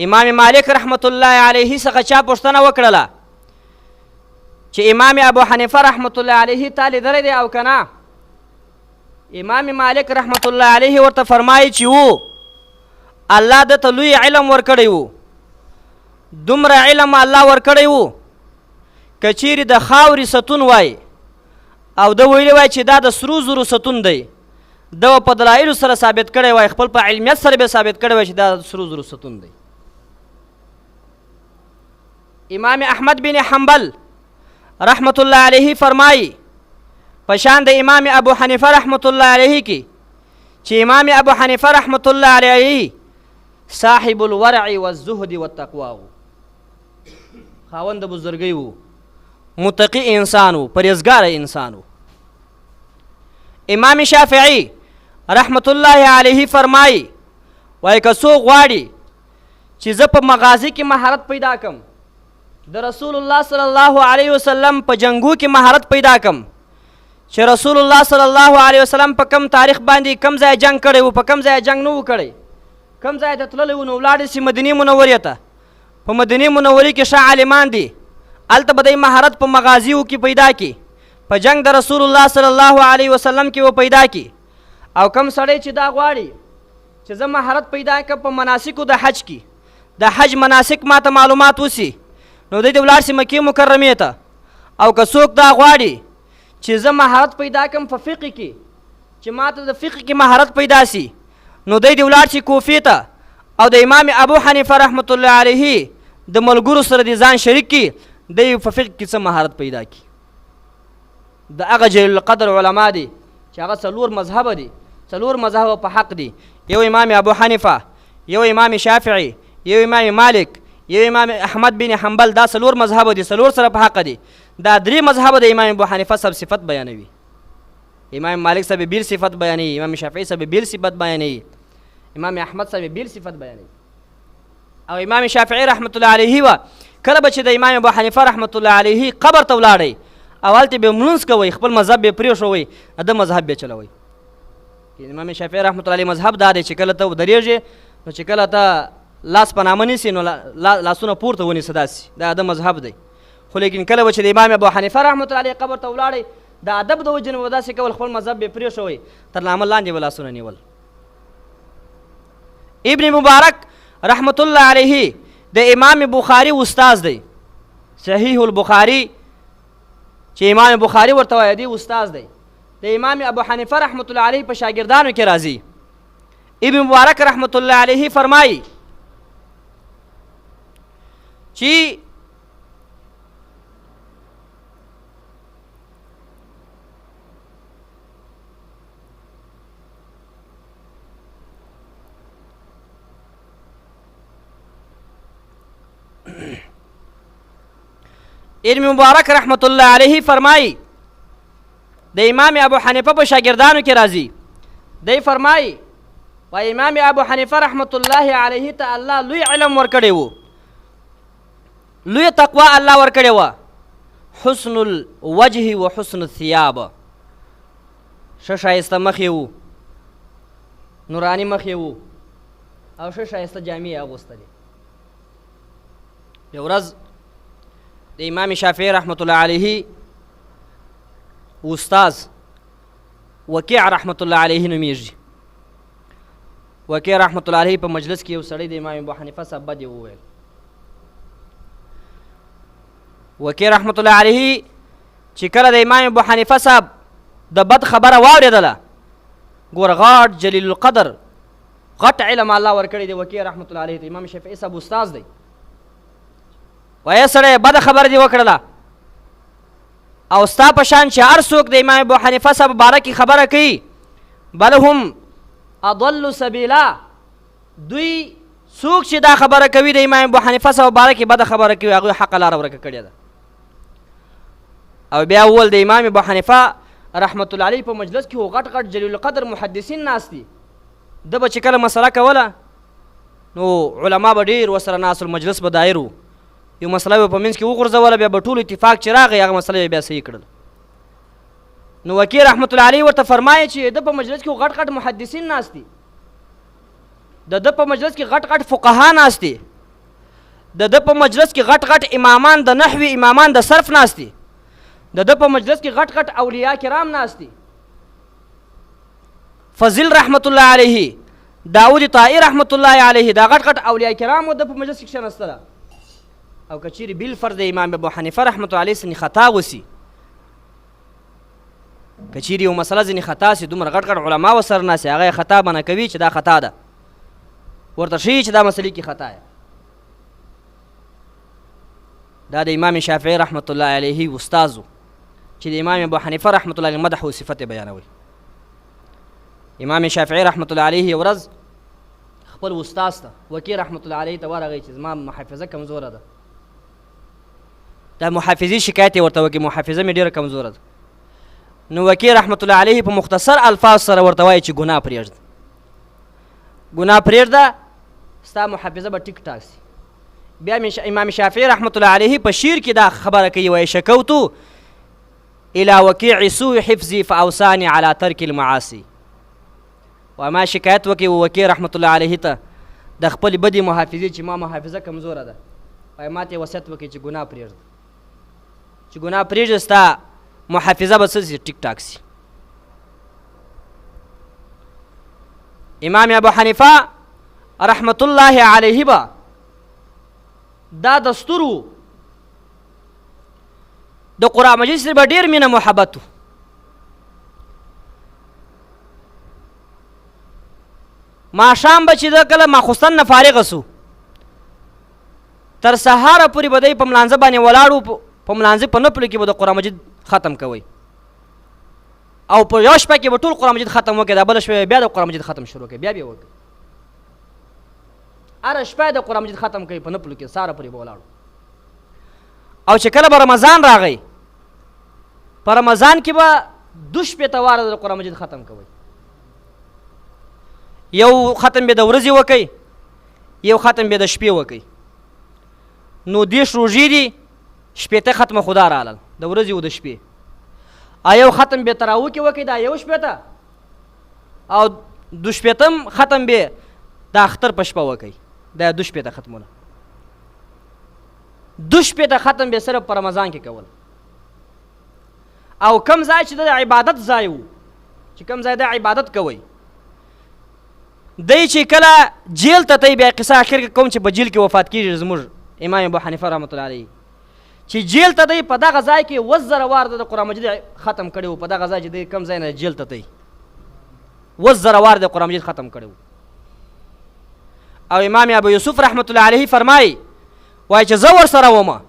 امام مالک رحمت الله علیه څخه چا پوښتنه وکړله چې امام ابو حنیفه رحمت الله علیه تا لیدلی دی او که نه؟ امام مالک رحمت الله علیه ورته فرمایي چې و، الله ده ته لوی علم ورکړی و، دومره علم الله ورکړی و که چیرې د خاورې ستون وای او ده ویلی وای چې دا د سرو زرو ستون دی، ده په دلایلو سره ثابت کړی وای، خپل په علمیت سره به ثابت کړی وای چې دا د سرو زرو ستون دی. امام احمد بن حنبل رحمت الله علیه فرمایي په شان د امام ابو حنیفه رحمت الله علیه کې چې امام ابو حنیفه رحمت الله علیه صاحب الورع والزهد والتقوا و، خاوند د بزرګۍ و، متقی انسان و، پرهیزګاره انسان و. امام شافعی رحمت الله علیه فرمایي وایي که څوک غواړي چې زه په مغازي کې مهارت پیدا کم، د رسول الله صلی الله علیه وسلم په جنګو کې مهارت پیدا کم چې رسول الله صلی الله علیه وسلم په کم تاریخ باندې کم ځای جنګ کړی و، په کم ځای جنګ نه و کړی، کم ځای ته تللی و، نو ولاړ شي مدینې منورې ته. په مدینې منورې کې ښه عالمان دي، هلته به دی مهارت په مغازیو کې پیدا کړي، په جنګ د رسول الله صلی الله علیه وسلم کې و پیدا کړي. او کم سړی چې دا غواړي چې زه مهارت پیدا کړم په مناسکو د حج کې، د حج مناسک ما ته معلومات وسي، نو دی د ولاړ شي مکې مکرمې ته. او که څوک دا غواړي چې زه مهارت پیدا کړم په فقه کې، چې ما ته د فقه کې مهارت پیدا سي، نو دی د ولاړ شي کوفې ته او د امام ابو حنیفه رحمت الله علیه د ملګرو سره د ځان شریک کړي، دی په فقه کې څه مهارت پیدا کړي. د هغه جلیل القدر علما دي چې هغه څلور مذهبه دي، څلور مذهبه په حق دي، یو امام ابو حنیفه، یو امام شافعي، یو امام مالک، یو امام احمد بن حنبل، دا څلور مذهبه دي، څلور سره په حق دي. دا درې مذهبه د امام ابو حنیفه سب صفت بیانوي، امام مالک سب بیل صفت بیانوي، امام شافعي سب بیل صفت بیانوي، امام احمد سب بیل صفت بیانوي. او امام شافعي رحمت الله علیه و کله به چې د امام ابو حنیفه رحمت الله علیه قبر ته ولاړی او هلته به ملونځ کوئ، خپل مذهب به پرېښوئ، د مذهب به چلوئ. امام شافعي رحمت الله علیه مذهب دا دی چې کله ته ودرېږې نو چې کله ته لاس په نامه نیسي نو لاسونه پورته ونیسه، داسې دا د مذهب دی. خو لیکن کله به چې د امام ابو حنیفه رحمت الله علیه قبر ته ولاړی، د ادب د وجې نه به داسې کول، خپل مذهب به پرېښوئ، تر نامه لاندې به لاسونه نیول. ابن مبارک رحمت الله علیه د امام بخاري استاذ دی، صحیح البخاري چې امام بخاري ورته وایي دی استاذ دی، د امام ابو حنیفه رحمت الله علیه په شاګردانو کې راځي. ابن مبارک رحمت الله علیه فرمایي چې ابن مبارک رحمت الله علیه فرمایي د امام ابو حنیفه په شاګردانو کې راځي، دی فرمایي وایي امام ابو حنیفه رحمت الله علیه ته الله لوی علم ورکړی و، لوی تقوا الله ورکړې وه، حسن الوجه و حسن الثياب، ښه ښایسته مخ یې و، نوراني مخ یې و او ښه ښایسته جامې یې اغوستلې. یو ورځ د امام شافعي رحمت الله علیه استاذ وکیع رحمت الله علیه نومیږي، وکیع رحمت الله علیه په مجلس کې یو سړی د امام ابو حنیفه څخه بد یې وویل. وکیع رحمت الله علیه چې کله د امام ابو حنیفه صاحب د بد خبره واورېدله، ګوره غټ جلیل القدر غټ علم الله ورکړی دی وکیع رحمت الله علیه ته، امام شافعي صاحب استاذ دی، وایه سړی بده خبره دې وکړله او ستا په شان چې هر څوک د امام ابو حنیفه صاحب باره کې خبره کوي، بل هم اضل سبیلا، دوی څوک چې دا خبره کوي د امام ابو حنیفه صاحب باره کې بده خبره کوي، هغوی حقه لاره ورکه کړې ده. او بیا وویل د امام ابو حنیفه رحمت الله علیه په مجلس کې غټ غټ جلیل القدر محدثین ناست دي، ده به چې کله مسله کوله نو علما به ډېر ورسره ناست، مجلس به دایر و، یو مسله به په منځ کې وغورځوله، بیا به ټول اتفاق چې راغی هغه مسله بیا صحیح کړل. نو وکیع رحمت الله علیه ورته فرمایي چې ده په مجلس کې غټ غټ محدثین ناست دي، د ده په مجلس کې غټ غټ فقها ناست دي، د ده په مجلس کې غټ غټ امامان د نحوي امامان د صرف ناست دي، د ده په مجلس کې غټ غټ اولیاء کرام ناست دي. فضل رحمت الله علیه، داود طائی رحمت الله علیه، دا غټ غټ اولیاء کرام د په مجلس کې کښېنستله. او که چیرې بالفرض امام ابو حنیفه رحمت الله علیه ځینې خطا وسي، که چیرې یو مسله ځینې خطا سي، دومره غټ غټ علما ورسره ناست هغه یې خطا بنه کوي چې دا خطا ده، ورته ښیي چې دا مسلې کې خطا ده. دا د امام شافعي رحمت الله علیه استاذ و چې د امام ابو حنیفه رحمت الله علیه مدح و صفت بیانوي. امام شافعي رحمت الله علیه یو ورځ خپل استاذ ته وکیع رحمت الله علیه ته ورغی چې زما محافظه کمزوره ده، دا محافظې شکایت یې ورته وکړي، محافظه مې ډېره کمزوره ده. نو وکیع رحمت الله علیه په مختصر الفاظ سره ورته وایي چې ګناه پرېږده، ګناه پرېږده، ستا محافظه به ټیک ټاک سي. بیا امام شافعي رحمت الله علیه په شعر کې دا خبره کوي، وایي شکوتو الى وکیع سوء حفظي فاوصاني على ترک المعاصي. وایي ما شکایت وکړي وکیع رحمت الله علیه ته د خپلې بدې محافظې چې ما محافظه کمزوره ده، وایي ما ته یې وصیت وکړي چې ګناه پرېږده، چې ګناه پرېږده ستا محافظه به څه سي ټیک ټاک سي. امام ابو حنیفه رحمت الله علیه به دا دستور و، د قرآن مجید سره به ډېر مینه محبت و. ماښام به چې ده کله ماخوستن نه فارغه سو، تر سهاره پورې به دی په ملانځه باندې ولاړ و، په ملانځه په نفلو کې به د قرآن مجید ختم کوئ، او په یو شپه کې به ټول قرآن مجید ختم وکړي، دا بله شپه بیا د قرآن مجید ختم شروع کړي، بیا به یې وکړي، هره شپه د قرآن مجید ختم کوي په نفلو کې، سهاره پورې به ولاړو. او چې کله به رمضان راغی، په رمضان کې به 2 شپېته واره د قرآن مجید ختم کوئ، یو ختم به د ورځې وکئ، یو ختم به د شپې وکئ. نو 10 روژې دي، شپېته ختمه خدا رالل د ورځې او د شپې، یو ختم به تراویح کې وکئ، دا یو شپېته، او 2 شپېتم ختم به د اختر په شپه وکئ، دا 2 شپېته ختمونه. 2 شپېته ختم به صرف په رمضان کې کول. او کم ځای چې د عبادت ځای و، چې کم ځای د عبادت کوئ، دی چې کله جیل ته تی، بیا قصه اخر کې کوم چې په جیل کې وفات کېږي زموږ امام ابو حنیفه رحمت الله علیه، چې جیل ته دی په دغه ځای کې 10,000 وار د قرآن مجید ختم کړی و، په دغه ځای چې دی کم ځای نه جیل ته دی 10,000 وار د قرآن مجید ختم کړی و. او امام ابو یوسف رحمت الله علیه فرمایي، وایي چې زه ورسره ومه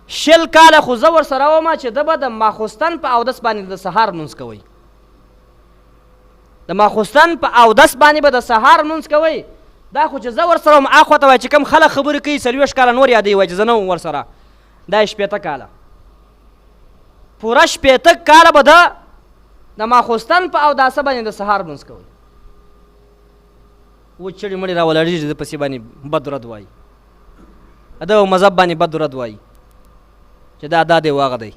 20 کاله، خو زه ورسره ومه چې ده به د ماخوستن په اودس باندې د سهار لمونځ کوئ، د ماخوستن په اودس باندې به د سهار لمونځ کوئ. دا خو چې زه ورسره وم، اخوا ته وایي چې کوم خلک خبرې کوي 40 کاله نور یادوي، وایي چې زه نه وم ورسره، دا یې 80 کاله، پوره 80 کاله به ده د ماخوستن په اوداسه باندې د سهار لمونځ کوئ. و چړې مړې راولړېږي، د پسې باندې بد رد وایي، د مذهب باندې بد رد وایي چې دا دی واغه دی.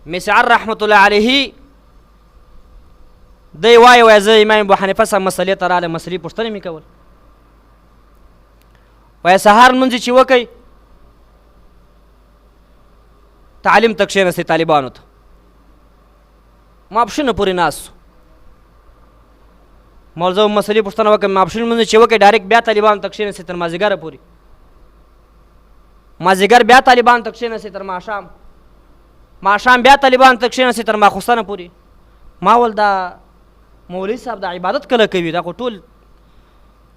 مسعر رحمت الله علیه دی وایي زه امام ابو حنیفه سره مسلې ته راغلم، مسلې پوښتنې مې کول، وایي سهار لمونځ چې وکئ، تعلیم ته کښېنستئ طالبانو ته، ماپښینه پورې ناست سو، مول زه مسلې پوښتنه وکړم، ماپښین لمونځ چې وکئ ډایرکټ بیا طالبانو ته کښېنستئ تر مازدیګره پورې، مازدیګر بیا طالبانو ته کښېنستئ تر ماښام، ماښام بیا طالبانو ته کښېنستئ تر ماخوستنه پورې. ما ول دا مولوي صاحب د عبادت کله کوي؟ دا خو ټول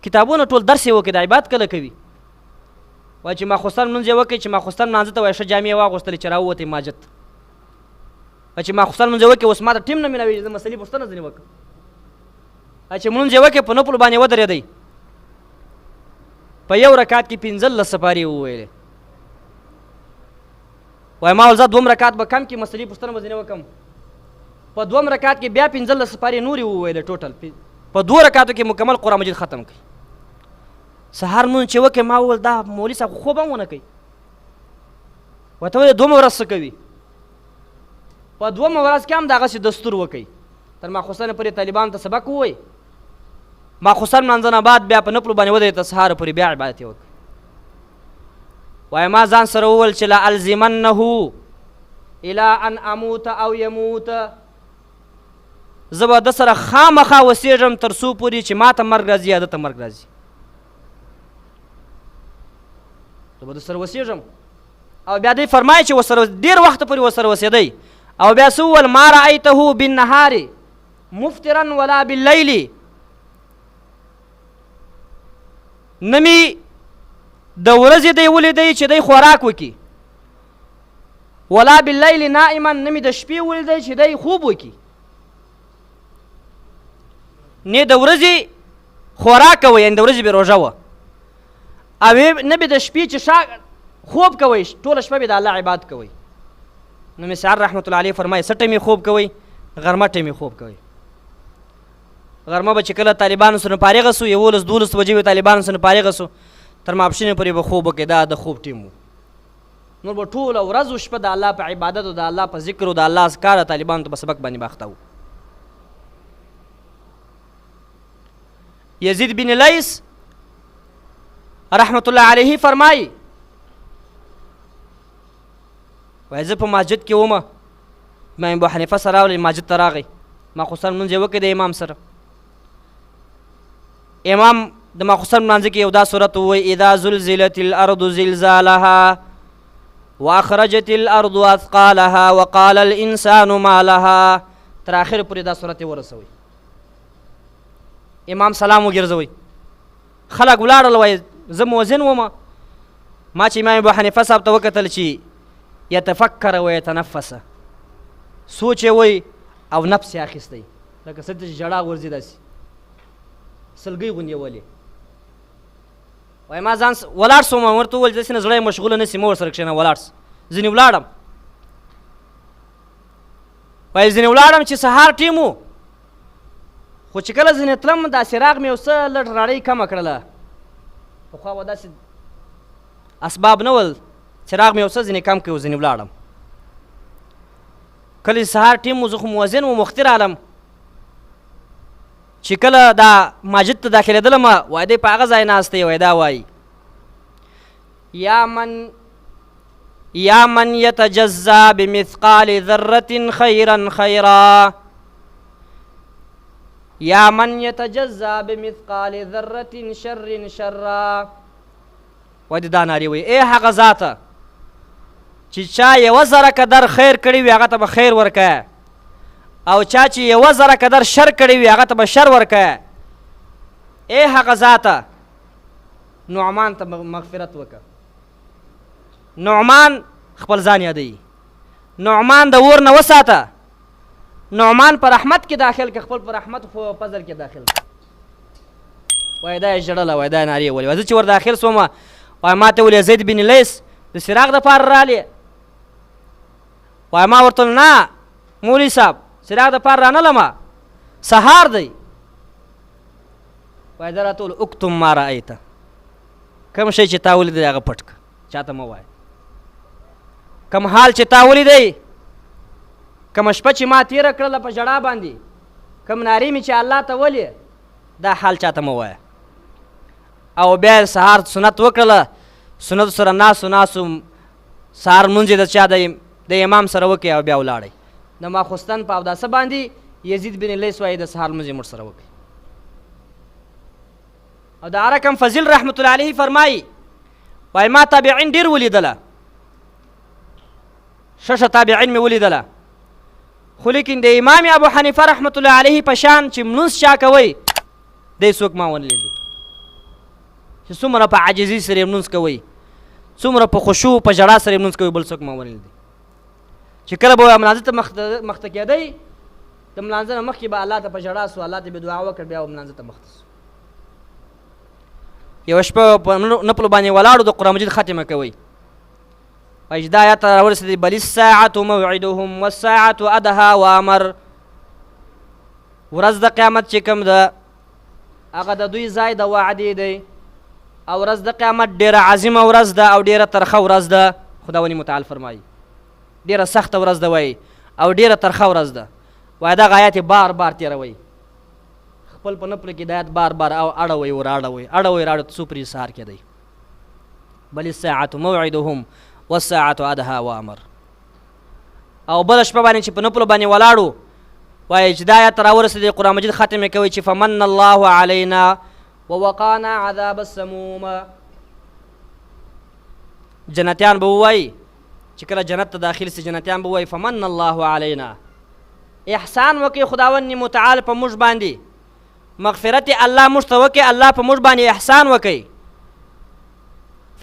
کتابونه ټول درس یې وکړي، د عبادت کله کوي؟ وایي چې ماخوستن لمونځ یې وکړئ، چې ماخوستن لمانځه ته وایي ښه جامې یې واغوستلې چې راووتئ ماجت ته، وایي چې ماخوستن لمونځ یې وکړئ، اوس ما ته ټیم نه مېلاوېږي، زه مسلې پوښتنه ځینې وکړم، وایي چې لمونځ یې وکړئ، په نفلو باندې ودرېدئ، په یو رکعت کې 15 سپارې وویلې، وایي ما ول زه 2 رکعت به کم کې مسلې پوښتنه به ځینې وکړم، په 2 رکعت کې بیا 15 سپارې نورې وویلې، ټوټل په 2 رکعتو کې مکمل قرآن مجید ختم کړي. سهار لمونځ چې وکړې، ما وویل دا مولوي صاحب خوب هم ونه کوي، ورته ویل 2 ورځ څه کوي؟ په 2 ورځ کې هم دغسې دستور وکړئ، تر ماخوستنه پورې طالبانو ته سبق ووایي، ماخوستن لمانځه نه بعد بیا په نفلو باندې ودرېد تر سهاره پورې بیا عبادت یې وکړ. وایي ما ځان سره وویل چې لألزمنه الى ان اموت او یموت، زه به ده سره خامخا وسېږم تر څو پورې چې ما ته مرګ راځي یا ده ته مرګ راځي، زه به ده سره وسېږم. او بیا دی فرمایي چې ورسره ډېر وخته پورې ورسره اوسېدی. او بیا څه وویل ما رأیته بالنهار مفطرا ولا باللیل، نه مې د ورځې دی ولیدی چې دی خوراک وکړي، ولا باللیل نائما، نه مې د شپې ولیدی چې دی خوب وکړي. نه د ورځې خوراک کوئ یعنې د ورځې بې روژه وه، او نه به د شپې چې خوب کوئ ټوله شپه به د الله عبادت کوئ. نو مې سعد رحمت الله علیه فرمایي څه ټیمې خوب کوئ؟ غرمه ټیمې خوب کوئ. غرمه به چې کله طالبانو سره فارغه سو 11-12 بجې به طالبانو سره فارغه سو تر ماپښینې پورې به خوب وکړي، دا د خوب ټیم و. نور به ټوله ورځ و شپه د الله په عبادت او د الله په ذکر او د الله اذکار طالبانو ته په سبق باندې باخته و. یزید بن لیث رحمت الله علیه فرمایي وایي زه په مسجد کې ومه، امام ابو حنیفه سره راغلی، مسجد ته راغی، ماخوستن لمونځ یې وکړی د امام سره. امام د ماخوستن لمانځه کې یو دا صورت ووایي اذا زلزلت الارض زلزالها واخرجت الارض اثقالها وقال الانسان ما لها، تر اخر پورې دا صورت یې ورسوئ. امام سلام وګرځوئ، خلک ولاړل، وایي زه مؤذن ومه، ما چې امام ابو حنیفه صاحب ته وکتل چې یتفکر و یتنفس، سوچ یې وایي او نفس یې اخیستی، لکه څه چې ژړا ورځي داسې سلګۍ غوندې ولې. وایي ما ځان ولاړ سوم، ورته وویل داسې نه زړه یې مشغوله نه سي مه ورسره کښېنه ولاړ سه. ځینې ولاړم، وایي ځینې ولاړم چې سهار ټیم و، خو چې کله ځینې تلم دا څراغ مې یو څه لږ رڼۍ کمه کړله، پخوا به داسې اسباب نه ول، څراغ مې یو څه ځینې کم کړی و، ځینې ولاړم. کله سهار ټیم و، زه خو مؤذن و مختی رالم، چې کله دا مسجد ته داخلېدلم وایي دی په هغه ځای ناست دی، وایي دا وایي یا من یتجزا بمثقال ذرة خیرا خیرا، یا من یتجزا بمثقال ذرة شر شرا. وایي دا نارې وایي ای هغه ذاته چې چا یوه ذره قدر خیر کړی وي هغه ته به خیر ورکوه، او چا چې یوه ذره قدر شر کړی وي هغه ته به شر ورکوه. ای هغه ذاته نعمان ته مغفرت وکړه. نعمان خپل ځان یادوي، نعمان د اور نه وساته، نعمان په رحمت کې داخل که، خپل په رحمت په فضل کې داخل که. وایي دا یې ژړله، وایي دا یې نارې ولې. زه چې ور داخل سومه وایي ما ته ویل زید بن لیث د څراغ دپاره رالې؟ وایي ما ورته ویل نه مولوي صاحب څراغ دپاره رانلمه، سهار دی. وایي دا راته ویل اکتم ما رأیته، کوم شی چې تا ولیدی هغه پټ که، چاته مه وایه. کوم حال چې تا ولیدی، کومه شپه چې ما تېره کړله په ژړا باندې، کوم نارې مې چې الله ته ولې، دا حال چاته مه وایه. او بیا سهار سنت وکړله، سنت سره ناسو سهار لمونځ یې د چا د امام سره وکړئ او بیا ولاړئ. د ماخوستن په اوداسه باندې یزید بن لیث وایي د سهار لمونځ یې موږ سره وکړئ. او د عرقم فضیل رحمت الله علیه فرمایي وایي ما تابعین ډېر ولیدله، ششه تابعین مې ولیدله، خو لیکن د امام ابو حنیفه رحمت الله علیه په شان چې لمونځ چا کوئ دی څوک ما ونه لیدل، چې څومره په عاجزي سره یې لمونځ کوئ، څومره په خشوع په ژړا سره یې لمونځ کوئ، بل څوک ما ونه لیدل. چې کله به ملانځه ته مخته کېدی، د ملانځه نه مخکې به الله ته په ژړا سو، الله ته به دعا وکړ، بیا به ملانځه ته مخته سو. یوه شپه په نفلو باندې ولاړو، د قرآن مجید ختمه کوئ، وایي چې دا آیات ته راورسېدی بل الساعة موعدهم والساعة ادهی وامر، ورځ د قیامت چې کوم ده هغه د دوی ځای د وعدې دی، او ورځ د قیامت ډېره عظیمه ورځ ده او ډېره ترخه ورځ ده. خداوند متعال فرمایي ډېره سخته ورځ ده وایي او ډېره ترخه ورځ ده. وایي دغه آیات یې بار بار تېروئ، خپل په نفلو کې د آیت بار بار اړوئ ور اړوئ راړو څو پرې سهار کېدی بل الساعة موعدهم والساعة ادهى وامر او بله شپه باندې چې په نفلو باندې ولاړو وایي چې دا آیت راورسېدی قرآن مجید ختم یې کوي چې فمن الله علینا ووقانا عذاب السموم جنتیان به ووایي چې کله جنت ته داخل سي جنتیان به ووایي فمن الله علینا احسان وکړي خداوند متعال په موږ باندې مغفرت الله موږ ته وکړي الله په موږ باندې احسان وکړي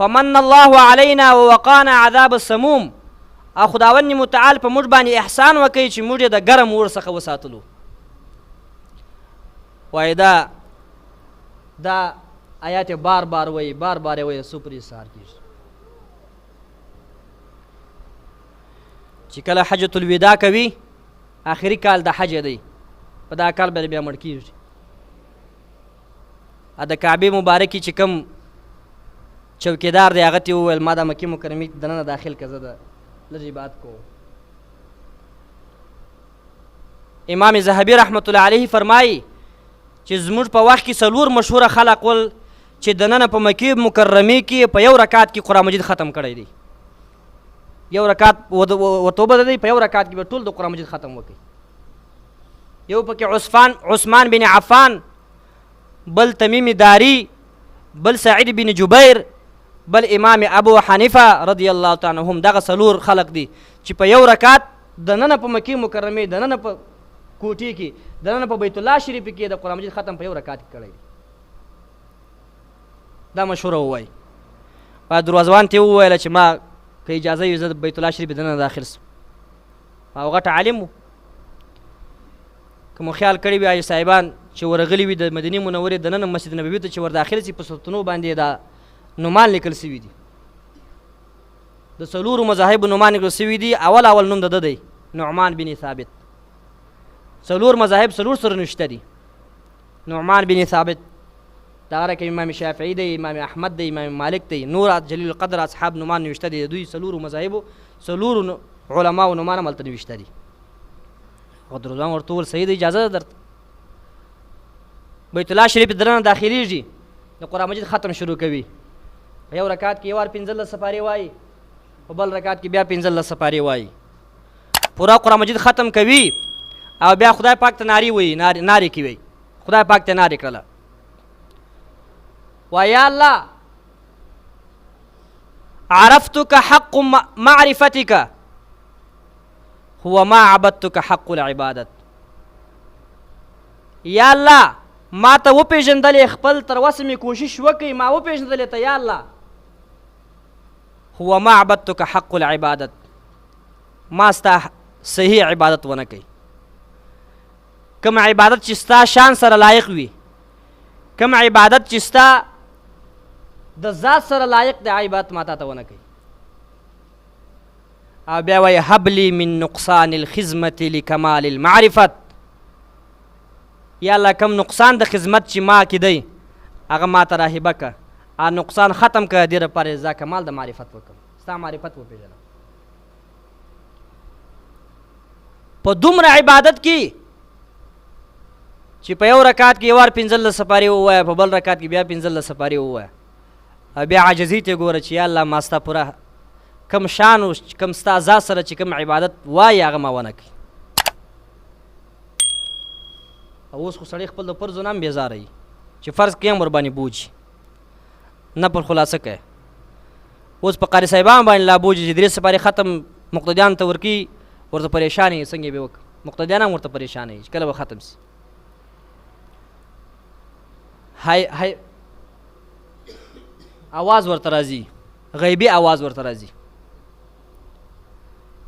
فمن الله علینا ووقانا عذاب السموم او خداوند متعال په موږ باندې احسان وکړي چې موږ یې د ګرم اور څخه وساتلو وایي دا آیات بار بار وایي څو پرې سهار کېږي چې کله حجة الوداع کوي آخري کال د حج دی په دا کال به بیا مړ کېږي د کعبې مبارکې چې کوم چوکیدار دی هغه ته وویل ما د مکې مکرمې دننه داخل که زه د لږ عبادت کوم امام ذهبي رحمت الله علیه فرمایي چې زموږ په وخت کې 4 مشهوره خلق ول چې دننه په مکې مکرمې کې په یو رکعت کې قرآن مجید ختم کړی دی یو رکعت ورته وبدلی په یو رکعت کې به ټول د قرآن مجید ختم وکړي یو پکې عثمان بن عفان بل تمیم داری بل سعید بن جبیر بل امام ابو حنیفه رضی الله تعالی عنهم دغه 4 خلق دي چې په یو رکعت دننه په مکې مکرمې دننه په کوټې کې دننه په بیت الله شریف کې د قرآن مجید ختم په یو رکعت کې کړی دا مشهوره ووایي دروازوان ته وویله چې ما که اجازه وي زه د بیت الله شریف دننه داخل سم او غټ عالم و که مو خیال کړی وي آی صاحبان چې ورغلي وي د مدینې منورې دننه مسجد نبوي ته چې ور داخل سي په ستنو باندې دا نومان لیکل سوي دي د 4 مذاهبو نومان لیکل سوي دي اول نوم د ده دی نعمان بن ثابت 4 مذاهب 4 سره نشته دي نعمان بن ثابت دغه رقم امام شافعي دی امام احمد دی امام مالک دی نور جلیل القدر اصحاب نومان نوشته دي دوی 4 مذاهبو 4 علماو نومان هملته نوشته دي غدروزان ورته وویل صحیح دی اجازه ده درته بیت الله شریف دننه داخلیږي د قرآن مجید ختم شروع کوي په یو رکعت کې یو وار 15 سپارې وایي په بل رکعت کې بیا 15 سپارې وایي پورا قرآن مجید ختم کوي او بیا خدای پاک ته نارې وایي نارې کوي خدای پاک ته نارې کړله ويا الله عرفتك حق معرفتك هو ما عبدتك حق العبادت یا الله ما ته وپېژندلې خپل تر وسه مې کوشش وکړي ما وپېژندلې ته یا الله هو ما عبدتك حق العبادت ما ستا صحیح عبادت ونه کوي کوم عبادت چې ستا شان سره لایق وي کوم عبادت چې ستا د ذات سره لایق د عبادت ما ته ونه کوي او بیا وایي هب لي من نقصان الخدمة لکمال المعرفت یا الله کم نقصان د خدمت چې ما کې دی هغه ما ته راهبه که نقصان ختم که دې لپاره زه کمال د معرفت وکړم ستا معرفت وپېژنم په دومره عبادت کې چې په یو رکعت کې یو وار 15 سپارې ووایه په بل رکعت کې بیا 15 سپارې ووایه بیا عاجزي ته ګوره چې یا الله ما ستا پوره کم شان و کم ستا ذات سره چې کم عبادت وایي هغه ما ونه کوي اوس خو سړی خپل د فرضو نه هم بېزاره وي چې فرض کې هم ورباندې بوجي نه پر خلاصه کوي اوس په قاري صاحبان باندې لا بوجي چې 3 سپارې ختم مقتدیانو ته ورکوي ورته پریشان یې څنګه به وکړي مقتدیان هم ورته پریشان یي چې کله به ختم سي هاي आवाज ورته راځي غیبي आवाज ورته راځي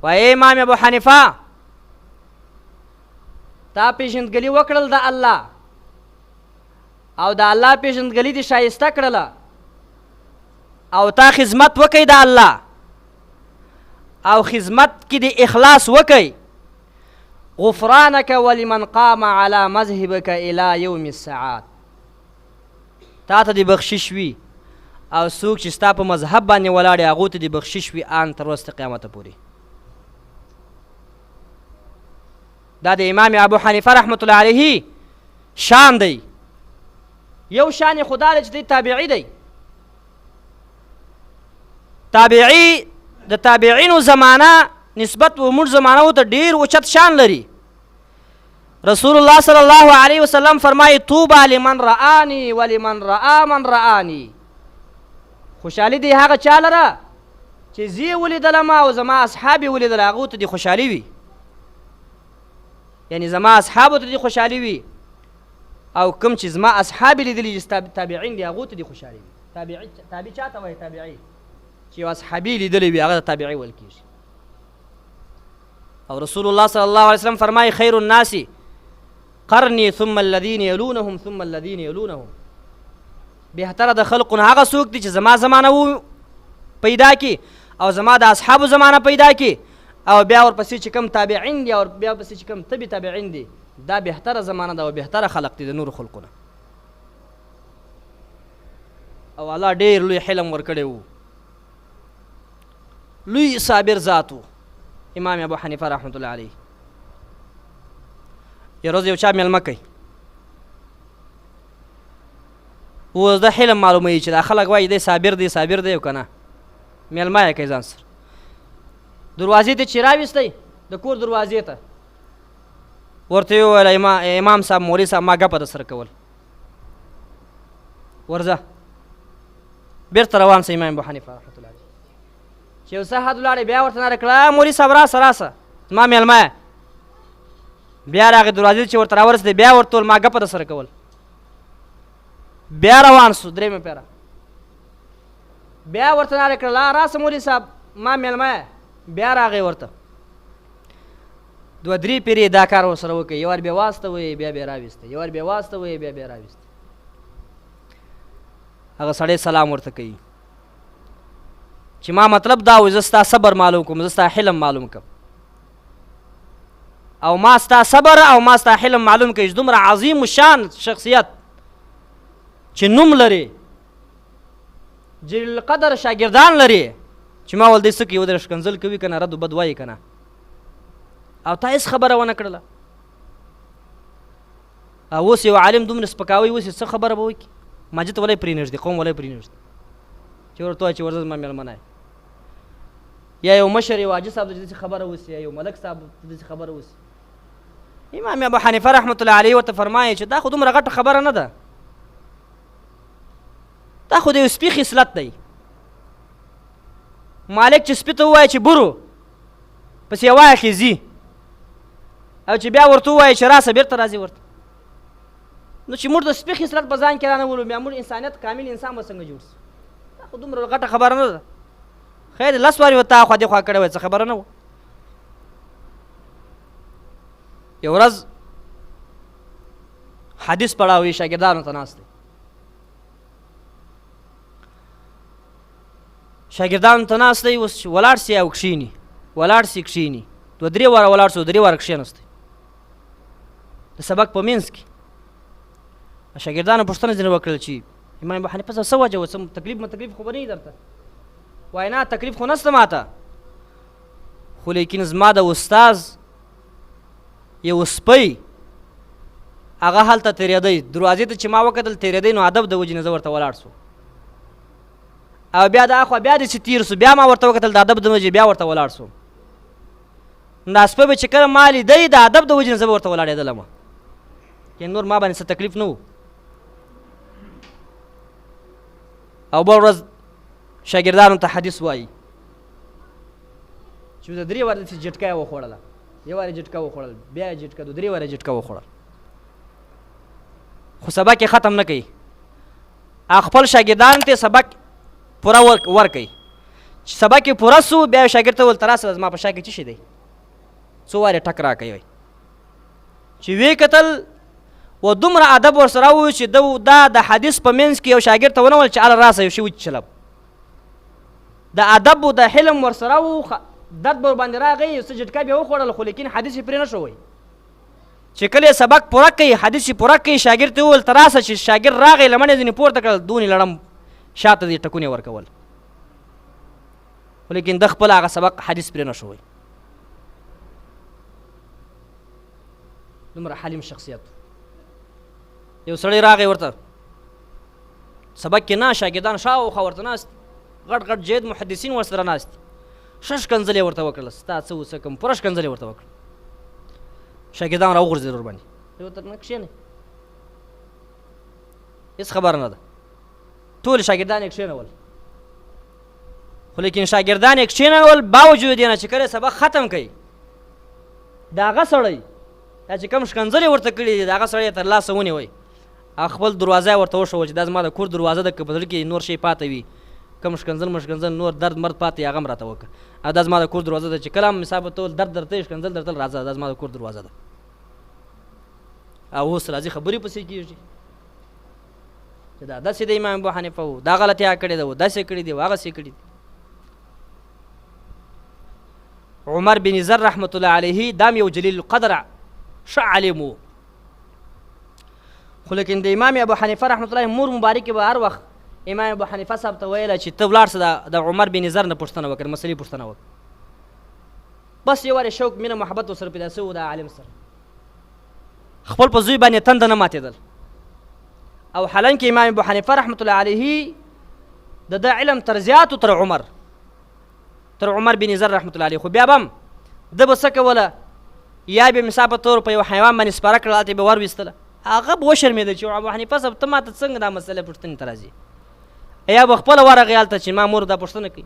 وای امام ابو حنیفه تا پیژندګلي وکړل د الله او د الله پیژندګلي دې شایسته کړله او تا خدمت وکړي د الله او خدمت کې د اخلاص وکړي غفرانك ولمن قام على مذهبك الى يوم الساعات تا ته د بخشش وي او څوک چې ستا په مذهب باندې ولاړ دی هغو ته د بخشش وي آن تر ورځ قیامته پورې دا د امام ابو حنیفه رحمت الله علیه شان دی. یو شان یې خو دا دی چې دی تابعي دی. تابعي د تابعینو زمانه نسبت وموږ زمانو ته ډېر اوچت شان لري. رسول الله صلی الله علیه وسلم فرمایي طوبى لمن رآني ولمن رآ من رآني. خوشحالي دی هغه چا لره چې زه ولیدلم او زما اصحاب یې ولیدل، هغو ته دې خوشحالي وي. یعنې زما اصحابو ته دې خوشحالي وي، او کوم چې زما اصحاب یې لیدلي چې تابعین دي هغو ته دې خوشحالي وي. تابع چا ته وایي؟ تابعي چې یو اصحابي لیدلی وي هغه ته تابعي ویل کېږي. او رسول الله صلی الله علیه وسلم فرمایي خیر الناس قرني ثم الذين يلونهم ثم الذين يلونهم. بهتره د خلقونه هغه څوک دي چې زما زمانه پیدا کی او زما د اصحابو زمانه پیدا کی، او بیا ورپسې چې کوم تابعین دي او بیا ورپسې چې کوم تبع تابعین دي، دا بهتره زمانه ده او بهتره خلق دي د نورو خلقونه. او الله ډېر لوی حلم ورکړی و، لوی صابر ذات و امام ابو حنیفه رحمت الله علیه. یو ورځ یو چا میلمه کوي، اوس د حلم معلوموي چې دا خلک وایي دی صابر دی صابر دی او که نه. میلمه یې کوي ځان سره، دروازې ته چې راویستی د کور دروازې ته، ورته یې وویل امام صاحب مولوي صاحب ما ګپه در سره کول، ورځه بېرته روان سه امام ابو حنیفه رحمت الله علیه. چې یو څه حد ولاړې بیا ورته ناره کړه مولوي صاحب راسه راسه زما میلمه یې. بیا راغی دروازې چې ورته راورسېدی بیا ورته وویل ما ګپه در سره کول. بیا روان سو درېیمه پیره، بیا ورته ناره کړه راسه مولوي صاحب ما میلمه یې. بیا راغی ورته دوه درې پیرې دا کار ورسره وکړي، یو وار بیا واستوی بیا بیا راویسته، یو وار بیا واستوی بیا بیا راویسته. هغه سړی سلام ورته کوي چې ما مطلب دا و زه ستا صبر معلوم کوم، زه ستا حلم معلوم کوم، او ما ستا صبر او ما ستا حلم معلوم کوي چې دومره عظیم شان شخصیت چې نوم لري، جلیل القدر شاګردان لري، چې ما ول دی څه کوي ودرې ښکنځل کوي که نه رد و بد وایي که نه، او تا هېڅ خبره ونه کړله. او اوس یو عالم دومره سپکاوي، اوس یې څه خبره به وکړي؟ مسجد ته ولې پرېنږدي، قوم ولې پرېنږدي چې ورته وایي چې ورځه زما مېلمنه یې، یا یو مشر یو حاجي صاحب ته داسې خبره وسي، یا یو ملک صاحب ته داسې خبره وسي. امام ابو حنیفه رحمت الله علیه ورته فرمایي چې دا خو دومره غټه خبره نه ده، دا خو د یو سپي خصلت دی. مالک چې سپي ته ووایي چې برو پسې یې واخلي ځي، او چې بیا ورته ووایي چې راسه بېرته راځي ورته. نو چې موږ د سپي خصلت په ځان کې رانولو بیا موږ انسانیت کامل انسان به څنګه جوړ سي؟ دا خو دومره غټه خبره نه ده. خیر لس وارې ورته اخوا دېخوا کړی وای څه خبره نه وه. یو ورځ حدیث پړاوي شاګردانو ته ناست دی، شاګردانو ته ناست دی، اوس ولاړ سي او کښېني، ولاړ سي کښېني، دوه درې واره ولاړ سو، درې واره کښېنستی د سبق په منځ کې. شاګردانو پوښتنه ځینې وکړل چې امام ابو حنیفه صاحب څه وجه و، څه تکلیف تکلیف خو به نه وي درته؟ وایي نه تکلیف خو نشته ماته، خو لیکن زما د استاز یو سپی هغه هلته تېرېدی، دروازې ته چې ما وکتل تېرېدی، نو ادب د وجې نه زه ورته ولاړ سو، او بیا د اخوا بیا داسې تېر سو، بیا ما ورته وکتل د ادب د وجې بیا ورته ولاړ سوم. دا سپی به چې کله ما لیدی د ادب د وجې نه زه به ورته ولاړېدلم، چې نور ما باندې څه تکلیف نه و. او بل ورځ شاګردانو ته حدیث وایي چې د درې واره داسې جټکه یې وخوړله، یو وارې جټکه وخوړل، بیا یې جټکه، درې واره جټکه وخوړل، خو سبق یې ختم نه کوي. خپل شاګردانو ته سبق پوره ورکوي، چې سبق یې پوره سو بیا یې شاګرد ته وویل ته راسه زما په شا کې څه شی دی، څو وارې ټک راکوي. چې ویې کتل و دومره ادب ورسره و چې دا د حدیث په منځ کې یو شاګرد ته ونه ویل چې اله راسه یو شی وچلم، د ادب و د حلم ورسره و، درد به ورباندې راغی، یو څه جټکه بیا وخوړل، خو لیکن حدیث یې پرې نه شو وی. چې کله یې سبق پوره کوي، حدیث یې پوره کوي، شاګرد ته وویل ته راسه، چې شاګرد راغی لمن یې ځینې پورته کړل، دونې لړم شاته دې ټکونه ورکول، خو لیکن د خپل هغه سبق حدیث پرې نه شو وی. دومره حلیم شخصیت. یو سړی راغی ورته سبق کې نه شاګردان شاوخوا ورته ناست غټ غټ جید محدثین ورسره ناست شش کنځلې ورته وکړل ستا څه وڅه کوم پوره ښکنځلې ورته وکړل شاګردان راوغورځېدل ورباندې ورته نه کښېنئ هېڅ خبره نه ده ټول شاګردان یې کښېنول خو لیکن شاګردان یې کښېنول باوجود یې نه چې کله سبق ختم کوي د هغه سړی دا چې کوم ښکنځلې ورته کړي دي د هغه سړی یې تر لاسه ونیوئ او خپل دروازه یې ورته وښوه چې دا زما د کور دروازه ده که په زړه کې نور شی پاته وي کوم ښکنځل مشکنځل نور درد مرد پاتې هغه هم راته وکړه او دا زما د کور دروازه ده چې کله هم حساب ته درد درته ښکنځل درته راځه دا زما د کور دروازه ده او اوس راځي خبرې پسې کېږي چې دا داسې د امام ابو حنیفه و دا غلطیا کړې ده و داسې کړي دي و هغسې کړي دي عمر بن زر رحمت الله علیه دا یو جلیل القدر ښه عالم و خو لیکن د امام ابو حنیفه رحمت الله مور مبارکې به هر وخت امام ابو حنیفه صاحب ته ویله چې ته ولاړ شه د عمر بن زر نه پوښتنه وکړه مسلې پوښتنه وکړه بس یو وارې شوق مینه محبت ورسره پیدا شوی و د عالم سره خپل په زوی باندې تنده نه ماتېدل او حالانکې امام ابو حنیفه رحمت الله علیه د ده علم تر زیاتو تر عمر بن زر رحمت الله علیه خو بیا به هم ده به څه کوله یا به مثال په طور په یو حیوان باندې سپاره کړله هلته به ور ویستله هغه به وشرمېده چې ابو حنیفه صاحب ته ما ته څنګه دا مسله پوښتنې ته راځي یا به خپله ورغې هلته چې ما مور دا پوښتنه کوي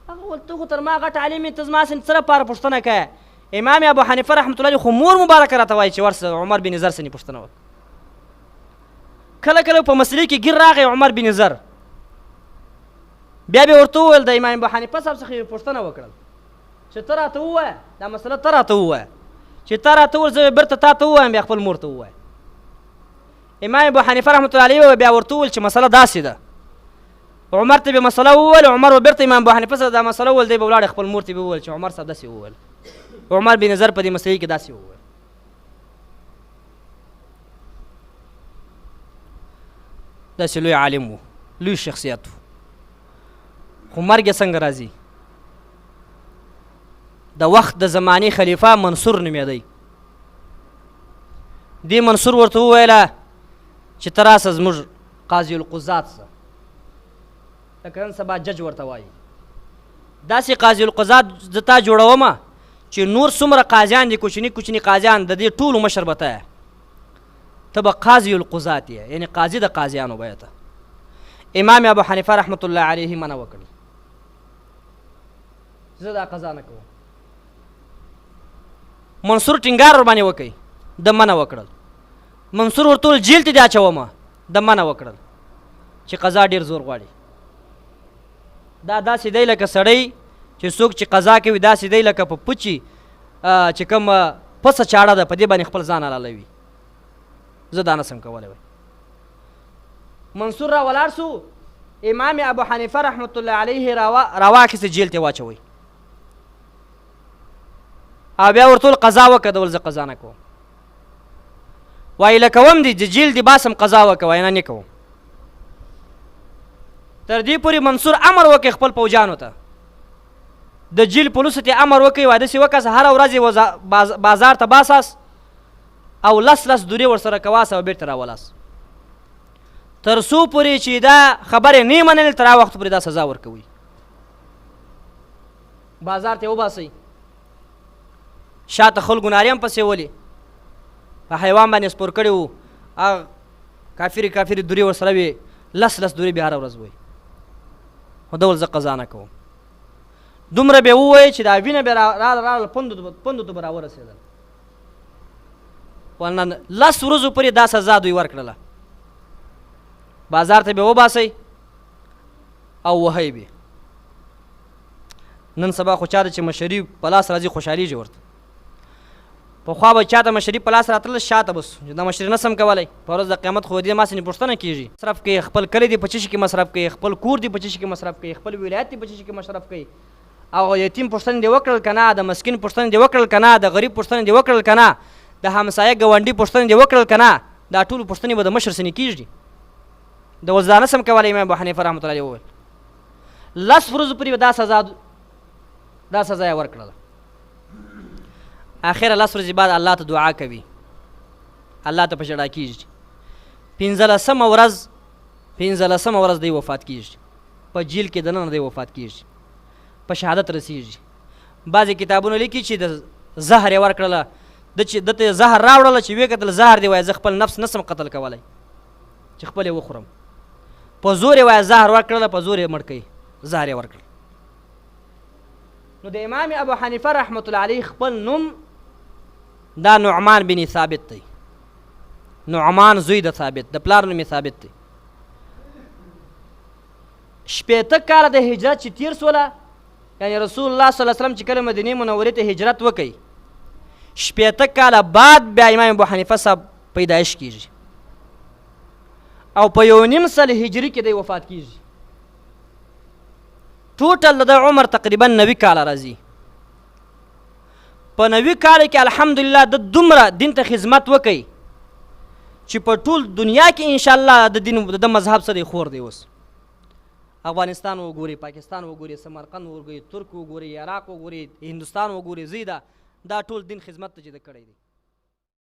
هغه ویل ته خو تر ما غټ عالم یې ته زما سې څه لپاره پوښتنه کوې امام ابو حنیفه رحمت الله علیه خو مور مبارکه راته وایي چې ورسه عمر بن زر سنې پوښتنه وکړه کله کله په مسلې کې ګیر راغی عمر بن زر بیا به ورته وویل د امام ابو حنیفه صاحب څخه یې پوښتنه وکړل چې ته راته ووایه دا مسله ته راته ووایه چې تا راته وویل زه بېرته تا ته ووایم بیا خپل مور ته ووایه امام ابو حنیفه رحمت الله علیه بیا ورته وویل چې مسله داسې ده عمر ته به مسله وویل عمر به بېرته امام ابو حنیفه صاحب دا مسله وویل دی به ولاړې خپل مور ته به وویل چې عمر صاحب داسې وویل عمر بن زر په دې مسلې کې داسې وویل داسې لوی عالم و لوی شخصیت و خو مرګ یې څنګه راځي د وخت د زمانې خلیفه منصور نومېدی دې منصور ورته وویله چې ته راسه زموږ قاضي القضات څه لکه نن سبا جج ورته وایي داسې قاضي القضات زه تا جوړومه چې نور څومره قاضیان دي کوچني کوچني قاضیان د دې ټولو مشر به ته ته به قاضي القضات یې یعنې قاضي د قاضیانو به ته امام ابو حنیفه رحمت الله علیه منع وکړل زه دا قضا نه کوم منصور ټینګار ورباندې وکړي د منع وکړل منصور ورته وویل جیل ته دې اچومه د منع وکړل چې قضا ډېر زور غواړي دا داسې دی لکه سړی چې څوک چې قضا کوي داسې دی لکه په پچي چې کوم پسه چاړه ده په دې باندې خپل ځان حلالوي زه دا نسم کولی وی منصور را ولاړ سو امام ابو حنیفه رحمت الله علیه راواخیسته جیل ته واچوئ او بیا ورته ویل قضا وکړه د ول زه قضا نه کوم وایي لکه وم دي د جیل دې باسم قضا وکړه وایي نه کوم تر دې پورې منصور امر وکړي خپل پوجانو ته د جیل پولیسو ته امر وکړي وایي داسې وکړه هره ورځ یې بازار ته باساس او لس دورې ورسره کواسه او بېرته راولاس تر څو پورې چې دا خبرې نه یې منلې تر هغه وخت پورې دا سزا ورکوي بازار ته وباسئ شاته خلکو نارې هم پسې ولي په حیوان باندې سپور کړي وو هغه کافرې دورې ورسره وي لس دورې بیا هره ورځ وي خو ډول زه قضا نه کوم دومره به ووایي چې دا وینه به راغله پندو ته به راورسېدل ولنه لس ورځو پورې دا سزا دوی ورکړله بازار ته به وباسئ او وهئ به نن سبا خو چا ده چې مشري په لاس راځي خوشحالېږي ورته پخوا به چا ته مشري په لاس راتله شاته بس دا مشري نه سم کولی په ورځ د قیامت خو دې ما سې پوښتنه کېږي مصرف کوي خپل کلی دې په څه شي کې مصرف کوي خپل کور دې په څه شي کې مصرف کوي خپل ولایت دې په څه شي کې مصرف کوي او یتیم پوښتنې دې وکړل که نه د مسکین پوښتنې دې وکړل که نه د غریب پوښتنې دې وکړل که نه د همسایه ګاونډي پوښتنې دې وکړل که نه دا ټولو پوښتنې به د مشر سنې کېږي د اوس دا نه سم کولی امام ابو حنیفه رحمت الله وویل لس ورځو پورې به دا سزا یې ورکړله اخره لس ورځې بعد الله ته دعا کوي الله ته په ژړا کېږي. 15مه ورځ دی وفات کېږي، په جیل کې دننه دی وفات کېږي، په شهادت رسېږي. بعضې کتابونه لیکي چې د زهر یې ورکړله، چې دته زهر راوړله چې ویې کتل زهر دی، وایي زه خپل نفس نسم قتل کولی چې خپل یې وخورم. په زور یې وایي زهر ورکړله، په زور یې مړ کوي، زهر یې ورکړل. نو د امام ابو حنیفه رحمت الله علیه خپل نوم دا نعمان بن ثابت دی. نعمان زوی د ثابت، د پلار نوم یې ثابت دی. 80 کاله د هجرت چې تیر سوله، یعنی رسول الله صلی الله علیه وسلم چې کله مدینې منورې ته هجرت وکړي، 80 کاله بعد بیا امام ابو حنیفه صاحب پیدایش کېږي او په 1.5 سل هجري کې دی وفات کېږي. ټوټل د عمر تقریبا 90 کاله راځي. په 90 کاله کې الحمدلله د دومره دین ته خدمت وکړي چې په ټول دنیا کې انشاءالله د دین د مذهب سره خور دی. اوس افغانستان وګوري، پاکستان وګوري، سمرقند وګوري، ترک وګوري، عراق وګوري، هندوستان وګوري، زیدا دا ټول دین خدمت ته چې د کړی دی.